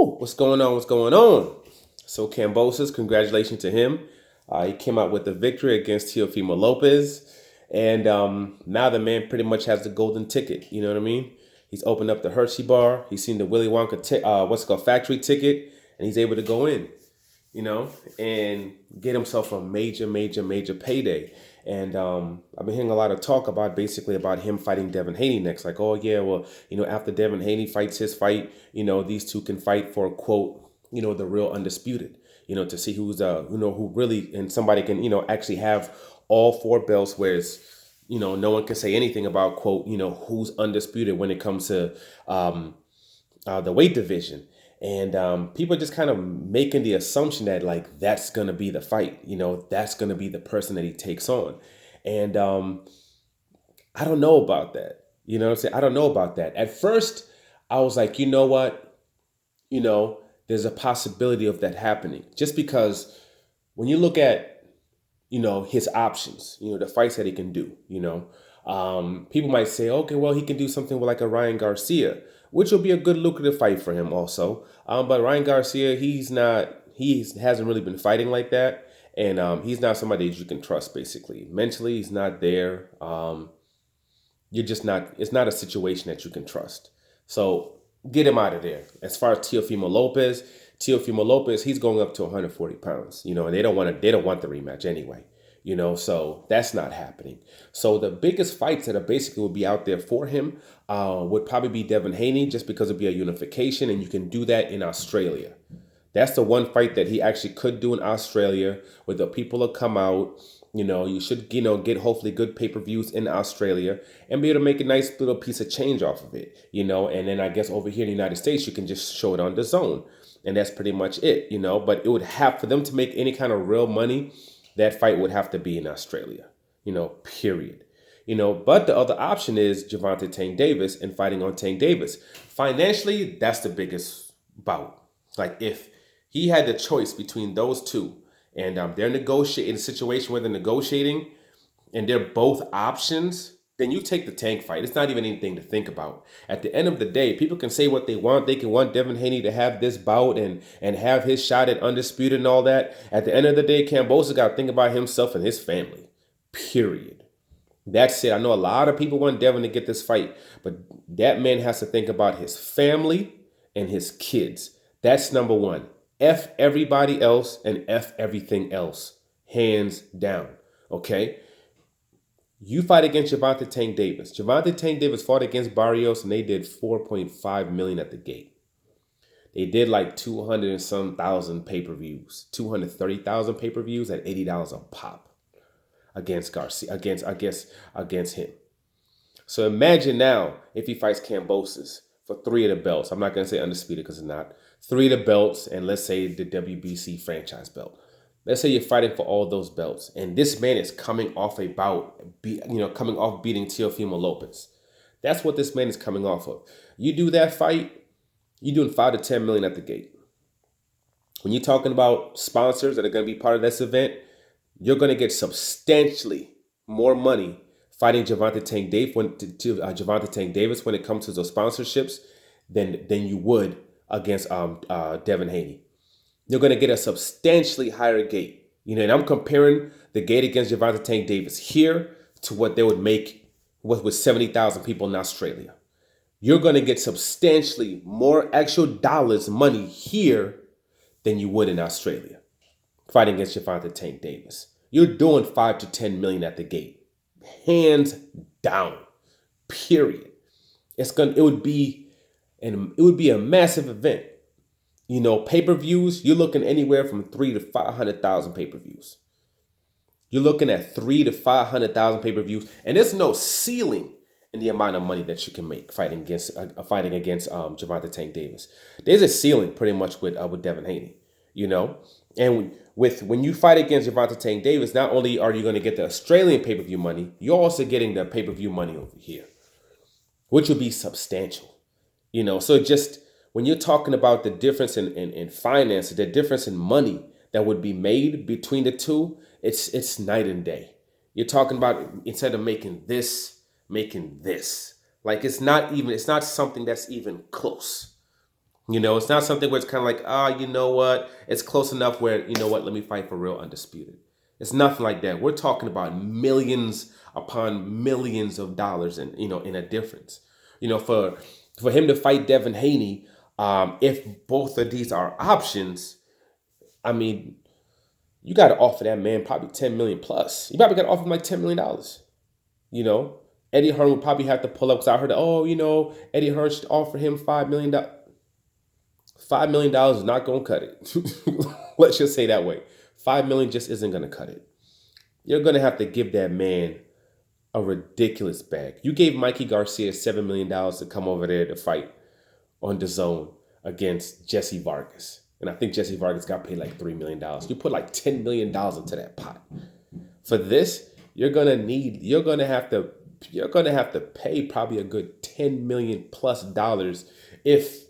What's going on? What's going on? So Kambosos, congratulations to him. He came out with the victory against Teofimo Lopez, and now the man pretty much has the golden ticket. You know what I mean? He's opened up the Hershey bar. He's seen the Willy Wonka, what's it called, factory ticket, and he's able to go in. You know, and get himself a major payday. And I've been hearing a lot of talk about basically about him fighting Devin Haney next. Like, oh yeah, well, after Devin Haney fights his fight, these two can fight for quote, the real undisputed. To see who's who really, and somebody can actually have all four belts, whereas no one can say anything about quote who's undisputed when it comes to the weight division. And people are just kind of making the assumption that like that's gonna be the fight, that's gonna be the person that he takes on. And I don't know about that. You know what I'm saying? I don't know about that. At first, I was like, you know what? There's a possibility of that happening. Just because when you look at, his options, the fights that he can do, people might say, okay, well, he can do something with like a Ryan Garcia, which will be a good lucrative fight for him also. But Ryan Garcia, he hasn't really been fighting like that. And he's not somebody that you can trust, basically. Mentally, he's not there. It's not a situation that you can trust. So get him out of there. As far as Teofimo Lopez, he's going up to 140 pounds, and they don't want the rematch anyway. So that's not happening. So the biggest fights that are basically will be out there for him would probably be Devin Haney, just because it'd be a unification, and you can do that in Australia. That's the one fight that he actually could do in Australia, where the people will come out. You should, get hopefully good pay-per-views in Australia and be able to make a nice little piece of change off of it, and then I guess over here in the United States, you can just show it on the zone. And that's pretty much it, but it would have, for them to make any kind of real money, that fight would have to be in Australia, period. But the other option is Gervonta Tank Davis and fighting on Tank Davis. Financially, that's the biggest bout. Like if he had the choice between those two and they're negotiating, in a situation where they're negotiating and they're both options, then you take the Tank fight. It's not even anything to think about. At the end of the day, people can say what they want. They can want Devin Haney to have this bout and have his shot at undisputed and all that. At the end of the day, Kambosos got to think about himself and his family, period. That's it. I know a lot of people want Devin to get this fight, but that man has to think about his family and his kids. That's number one. F everybody else and F everything else. Hands down. Okay? You fight against Gervonta Tank Davis. Gervonta Tank Davis fought against Barrios and they did $4.5 million at the gate. They did like 200 and some thousand pay-per-views, 230,000 pay-per-views at $80 a pop against Garcia, against him. So imagine now if he fights Kambosos for 3 of the belts. I'm not going to say undisputed because it's not. 3 of the belts, and let's say the WBC franchise belt. Let's say you're fighting for all those belts, and this man is coming off a bout, coming off beating Teofimo Lopez. That's what this man is coming off of. You do that fight, you're doing 5 to 10 million at the gate. When you're talking about sponsors that are going to be part of this event, you're going to get substantially more money fighting Gervonta Tank Davis when it comes to those sponsorships than you would against Devin Haney. You're going to get a substantially higher gate. And I'm comparing the gate against Gervonta Tank Davis here to what they would make with 70,000 people in Australia. You're going to get substantially more actual dollars, money here than you would in Australia fighting against Gervonta Tank Davis. You're doing 5 to 10 million at the gate. Hands down. Period. It would be a massive event. Pay-per-views, you're looking anywhere from 3 to 500,000 pay-per-views. You're looking at 3 to 500,000 pay-per-views, and there's no ceiling in the amount of money that you can make fighting against Gervonta Tank Davis. There's a ceiling pretty much with Devin Haney, and when you fight against Gervonta Tank Davis, not only are you going to get the Australian pay-per-view money, you're also getting the pay-per-view money over here, which will be substantial. So just when you're talking about the difference in finance, the difference in money that would be made between the two, it's night and day. You're talking about instead of making this, making this. Like it's not something that's even close It's not something where it's kind of like, you know what? It's close enough where, you know what, let me fight for real undisputed. It's nothing like that. We're talking about millions upon millions of dollars in a difference. For him to fight Devin Haney, if both of these are options, I mean, you got to offer that man probably 10 million plus. You probably got to offer him like $10 million. You know, Eddie Hearn would probably have to pull up because I heard, Eddie Hearn should offer him $5 million. $5 million is not going to cut it. Let's just say that way. 5 million just isn't going to cut it. You're going to have to give that man a ridiculous bag. You gave Mikey Garcia $7 million to come over there to fight on the zone against Jesse Vargas. And I think Jesse Vargas got paid like $3 million. You put like $10 million into that pot. For this, you're gonna have to pay probably a good $10 million plus if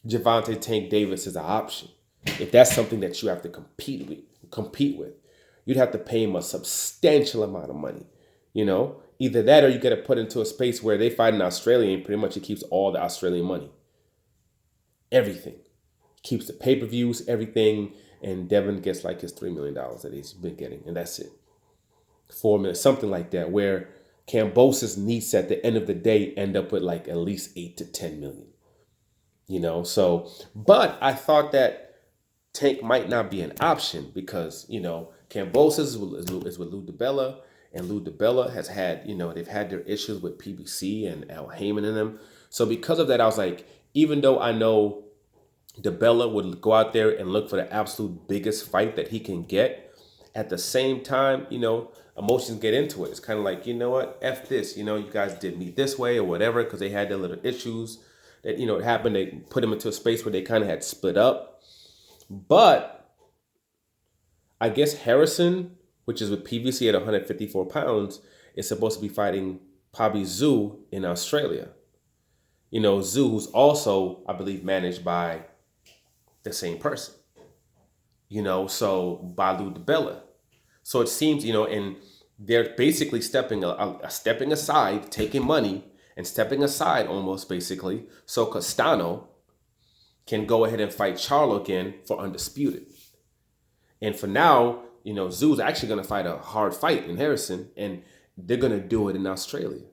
Gervonta Tank Davis is an option. If that's something that you have to compete with, you'd have to pay him a substantial amount of money. Either that or you got to put into a space where they fight in Australia and pretty much he keeps all the Australian money. Everything. Keeps the pay-per-views, everything, and Devin gets like his $3 million that he's been getting, and that's it. 4 million, something like that, where Kambosos needs at the end of the day end up with like at least 8 to 10 million. But I thought that Tank might not be an option because, Kambosos is with Lou DiBella, and Lou DiBella has had, they've had their issues with PBC and Al Heyman in them. So because of that, I was like, even though I know DiBella would go out there and look for the absolute biggest fight that he can get, at the same time, emotions get into it. It's kind of like, you know what, F this, you guys did me this way or whatever, because they had their little issues that, it happened. They put him into a space where they kind of had split up. But I guess Harrison, which is with PVC at 154 pounds, is supposed to be fighting Pabi Zhu in Australia. Zhu, who's also, I believe, managed by the same person, so by Lou DiBella. So it seems, and they're basically stepping aside, taking money and stepping aside almost basically, so Castano can go ahead and fight Charlo again for undisputed. And for now, Zhu's actually going to fight a hard fight in Harrison, and they're going to do it in Australia.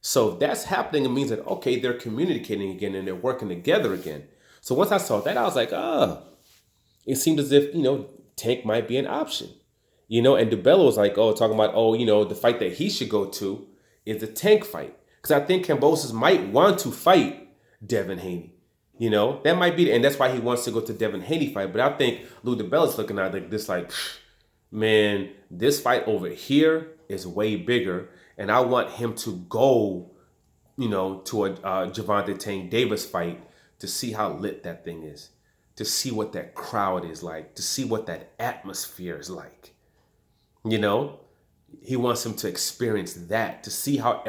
So if that's happening, it means that, okay, they're communicating again and they're working together again. So once I saw that, I was like, it seemed as if, Tank might be an option. And DiBella was like, talking about, the fight that he should go to is the Tank fight. Because I think Kambosos might want to fight Devin Haney. That might be, and that's why he wants to go to Devin Haney fight. But I think Lou DiBella's looking at like this, like, man, this fight over here is way bigger. And I want him to go, to a Gervonta Tank Davis fight to see how lit that thing is, to see what that crowd is like, to see what that atmosphere is like. He wants him to experience that, to see how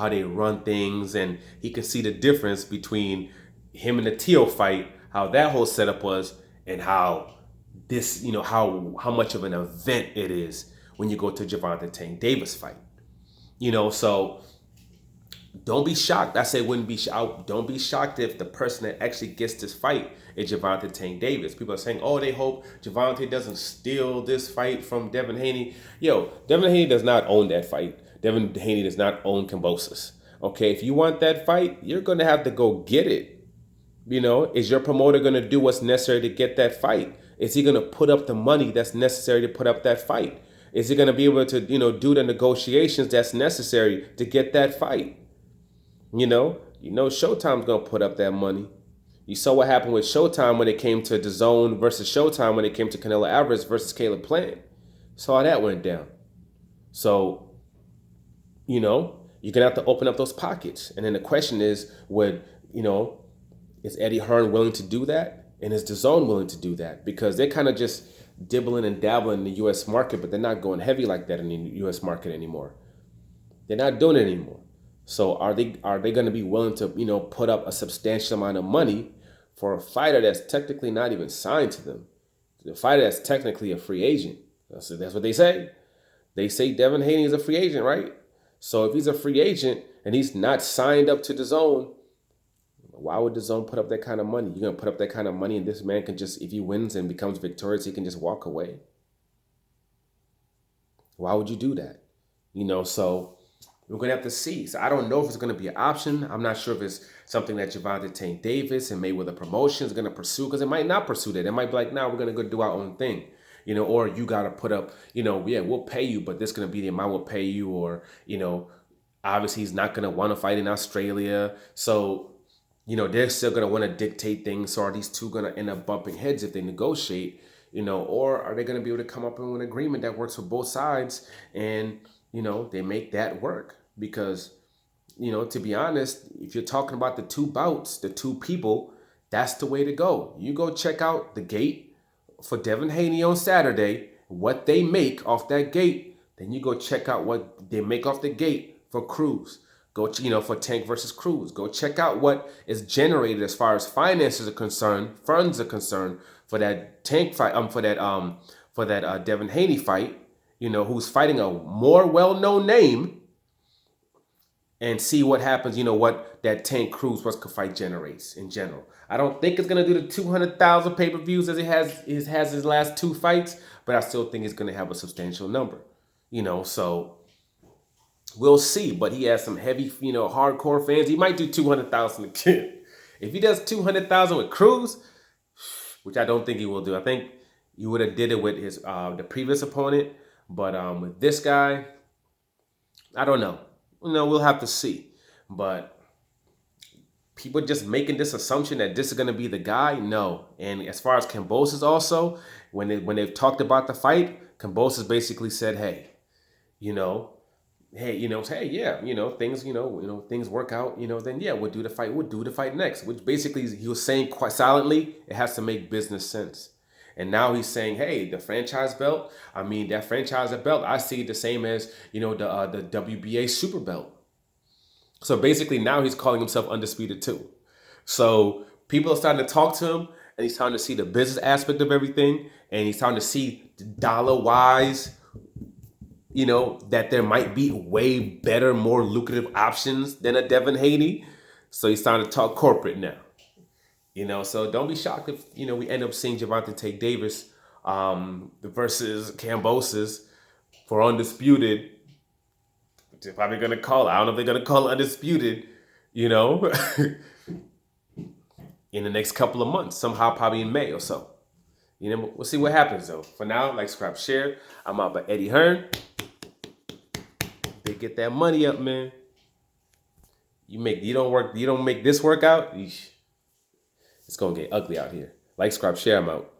they run things, and he can see the difference between him and the Teo fight, how that whole setup was, and how this, how much of an event it is when you go to Gervonta Tank Davis fight. So don't be shocked. I say wouldn't be shocked. Don't be shocked if the person that actually gets this fight is Gervonta Tank Davis. People are saying, they hope Gervonta doesn't steal this fight from Devin Haney. Devin Haney does not own that fight. Devin Haney does not own Kambosos. Okay, if you want that fight, you're going to have to go get it. Is your promoter going to do what's necessary to get that fight? Is he going to put up the money that's necessary to put up that fight? Is he going to be able to, do the negotiations that's necessary to get that fight? Showtime's going to put up that money. You saw what happened with Showtime when it came to DAZN versus Showtime when it came to Canelo Alvarez versus Caleb Plant. Saw how that went down. So, you're going to have to open up those pockets. And then the question is, is Eddie Hearn willing to do that? And is DAZN willing to do that? Because they're kind of just dibbling and dabbling in the U.S. market, but they're not going heavy like that in the U.S. market anymore. They're not doing it anymore. So are they going to be willing to, put up a substantial amount of money for a fighter that's technically not even signed to them? The fighter that's technically a free agent. That's what they say. They say Devin Haney is a free agent, right? So if he's a free agent and he's not signed up to DAZN, Why would the zone put up that kind of money? You're gonna put up that kind of money, and this man can just, if he wins and becomes victorious, he can just walk away. Why would you do that? So we're gonna have to see. So I don't know if it's gonna be an option. I'm not sure if it's something that Gervonta Tank Davis and Mayweather Promotions is gonna pursue, because it might not pursue that. It might be like, nah, we're gonna go do our own thing. Or you gotta put up, yeah, we'll pay you, but this gonna be the amount we'll pay you, or, obviously he's not gonna want to fight in Australia. So, they're still gonna want to dictate things. So are these two gonna end up bumping heads if they negotiate? Or are they going to be able to come up with an agreement that works for both sides, and, they make that work? Because, to be honest, if you're talking about the two bouts, the two people, that's the way to go. You go check out the gate for Devin Haney on Saturday, what they make off that gate. Then you go check out what they make off the gate for Cruz. Go, for Tank versus Cruz. Go check out what is generated as far as finances are concerned, funds are concerned, for that Tank fight, for that Devin Haney fight, who's fighting a more well-known name, and see what happens, what that Tank Cruz fight generates in general. I don't think it's gonna do the 200,000 pay-per-views as it has his last two fights, but I still think it's gonna have a substantial number. So we'll see. But he has some heavy, hardcore fans. He might do 200,000 again. If he does 200,000 with Cruz, which I don't think he will do. I think he would have did it with his the previous opponent, but with this guy, I don't know. We'll have to see. But people just making this assumption that this is going to be the guy, no. And as far as Kambosos also, when they've talked about the fight, Kambosos basically said, hey, hey, yeah, things, things work out, then yeah, we'll do the fight. We'll do the fight next, which basically he was saying quite silently, it has to make business sense. And now he's saying, hey, the franchise belt, that franchise belt, I see it the same as, the WBA super belt. So basically now he's calling himself undisputed too. So people are starting to talk to him, and he's starting to see the business aspect of everything. And he's starting to see dollar-wise, that there might be way better, more lucrative options than a Devin Haney. So he's starting to talk corporate now. So don't be shocked if, we end up seeing Gervonta Tank Davis versus Kambosos for undisputed. They're probably going to call it. I don't know if they're going to call it undisputed, in the next couple of months, somehow probably in May or so. We'll see what happens though. For now, like, subscribe, share. I'm out by Eddie Hearn. They get that money up, man. You don't make this work out, it's gonna get ugly out here. Like, subscribe, share, I'm out.